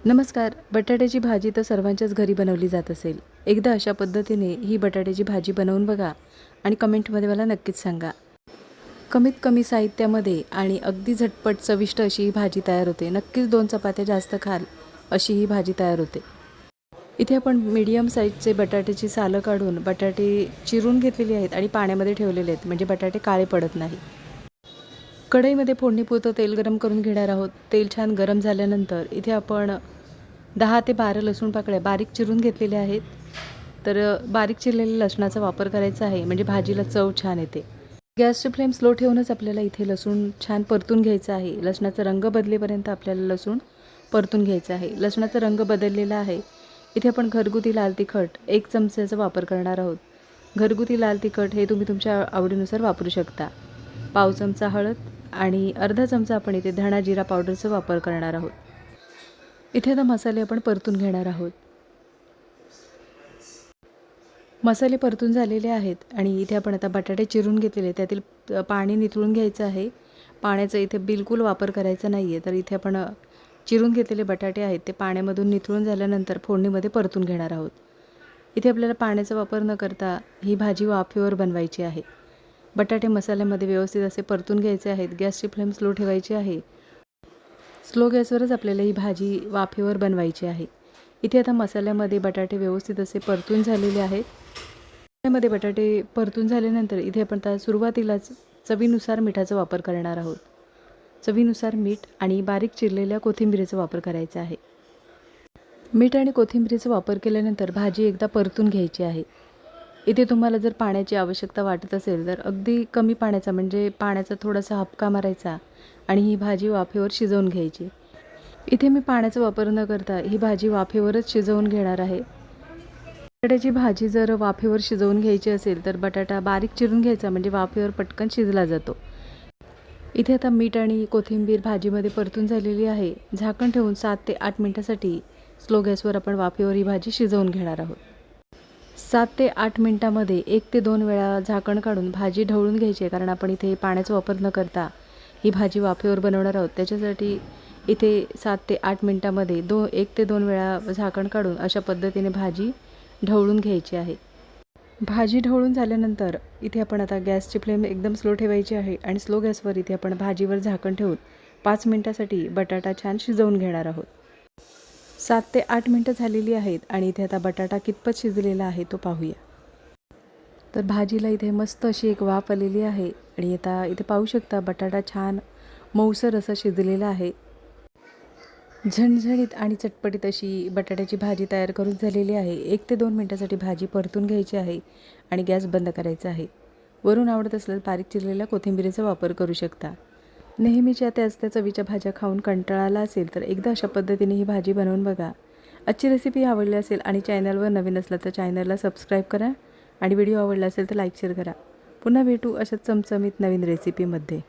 नमस्कार. बटाट्याची भाजी तर सर्वांच्याच घरी बनवली जात असेल. एकदा अशा पद्धतीने ही बटाट्याची भाजी बनवून बघा आणि कमेंटमध्ये मला नक्कीच सांगा. कमीत कमी साहित्यामध्ये आणि अगदी झटपट चविष्ट अशी ही भाजी तयार होते. नक्कीच 2 चपात्या जास्त खाल अशी ही भाजी तयार होते. इथे आपण मीडियम साईजचे बटाट्याची सालं काढून बटाटे चिरून घेतलेली आहेत आणि पाण्यामध्ये ठेवलेले आहेत, म्हणजे बटाटे काळे पडत नाही. कढईमध्ये फोडणीपुरतं तेल गरम करून घेणार आहोत. तेल छान गरम झाल्यानंतर इथे आपण 10 ते 12 लसूण पाकळ्या बारीक चिरून घेतलेल्या आहेत. तर बारीक चिरलेल्या लसणाचा वापर करायचा आहे, म्हणजे भाजीला चव छान येते. गॅसची फ्लेम स्लो ठेवूनच आपल्याला इथे लसूण छान परतून घ्यायचा आहे. लसणाचा रंग बदलेपर्यंत आपल्याला लसूण परतून घ्यायचा आहे. लसणाचा रंग बदललेला आहे. इथे आपण घरगुती लाल तिखट 1 चमच्याचा वापर करणार आहोत. घरगुती लाल तिखट हे तुम्ही तुमच्या आवडीनुसार वापरू शकता. पाव चमचा हळद आणि अर्धा चमचा आपण इथे धणा जिरा पावडरचा वापर करणार आहोत. इथे आता मसाले आपण परतून घेणार आहोत. मसाले परतून झालेले आहेत आणि इथे आपण आता बटाटे चिरून घेतलेले, त्यातील पाणी निथळून घ्यायचं आहे. पाण्याचा इथे बिलकुल वापर करायचा नाही आहे. तर इथे आपण चिरून घेतलेले बटाटे आहेत ते पाण्यामधून निथळून झाल्यानंतर फोडणीमध्ये परतून घेणार आहोत. इथे आपल्याला पाण्याचा वापर न करता ही भाजी वाफेवर बनवायची आहे. बटाटे मसाल्यामध्ये व्यवस्थित असे परतून घ्यायचे आहेत. गॅसची फ्लेम स्लो ठेवायची आहे. स्लो गॅसवरच आपल्याला ही भाजी वाफेवर बनवायची आहे. इथे आता मसाल्यामध्ये बटाटे व्यवस्थित असे परतून झालेले आहेत. मसाल्यामध्ये बटाटे परतून झाल्यानंतर इथे आपण आता सुरुवातीलाच चवीनुसार मिठाचा वापर करणार आहोत. चवीनुसार मीठ आणि बारीक चिरलेल्या कोथिंबीरीचा वापर करायचा आहे. मीठ आणि कोथिंबीरीचा वापर केल्यानंतर भाजी एकदा परतून घ्यायची आहे. इथे तुम्हाला जर पाण्याची आवश्यकता वाटत असेल तर अगदी कमी पाण्याचा, म्हणजे पाण्याचा थोडासा हबका मारायचा आणि ही भाजी वाफेवर शिजवून घ्यायची. इथे मी पाण्याचा वापर न करता ही भाजी वाफेवरच शिजवून घेणार आहे. बटाट्याची भाजी जर वाफेवर शिजवून घ्यायची असेल तर बटाटा बारीक चिरून घ्यायचा, म्हणजे वाफेवर पटकन शिजला जातो. इथे आता मीठ आणि कोथिंबीर भाजीमध्ये परतून झालेली आहे. झाकण ठेवून 7 ते 8 मिनिटांसाठी स्लो गॅसवर आपण वाफेवर ही भाजी शिजवून घेणार आहोत. 7 ते 8 मिनिटांमध्ये 1 ते 2 वेळा झाकण काढून भाजी ढवळून घ्यायची आहे, कारण आपण इथे पाण्याचा वापर न करता ही भाजी वाफेवर बनवणार आहोत. त्याच्यासाठी इथे 7 ते 8 मिनिटांमध्ये 1 ते 2 वेळा झाकण काढून अशा पद्धतीने भाजी ढवळून घ्यायची आहे. भाजी ढवळून झाल्यानंतर इथे आपण आता गॅसची फ्लेम एकदम स्लो ठेवायची आहे आणि स्लो गॅसवर इथे आपण भाजीवर झाकण ठेवून 5 मिनिटांसाठी बटाटा छान शिजवून घेणार आहोत. 7 ते 8 मिनिटं झालेली आहेत आणि इथे आता बटाटा कितपत शिजलेला आहे तो पाहूया. तर भाजीला इथे मस्त अशी एक वाफ आलेली आहे आणि आता इथे पाहू शकता बटाटा छान मऊसर असा शिजलेला आहे. झणझणीत आणि चटपटीत अशी बटाट्याची भाजी तयार करून झालेली आहे. 1 ते 2 मिनिटांसाठी भाजी परतून घ्यायची आहे आणि गॅस बंद करायचा आहे. वरून आवडत असल्यास बारीक चिरलेल्या कोथिंबीरीचा वापर करू शकता. नेहमीच्या त्याच त्या चवीच्या भाज्या खाऊन कंटाळा आला असेल तर एकदा अशा पद्धतीने ही भाजी बनवून बघा. आजची रेसिपी आवडली असेल आणि चॅनलवर नवीन असला तर चॅनलला सबस्क्राईब करा आणि व्हिडिओ आवडला असेल तर लाईक शेअर करा. पुन्हा भेटू अशाच चमचमीत नवीन रेसिपीमध्ये.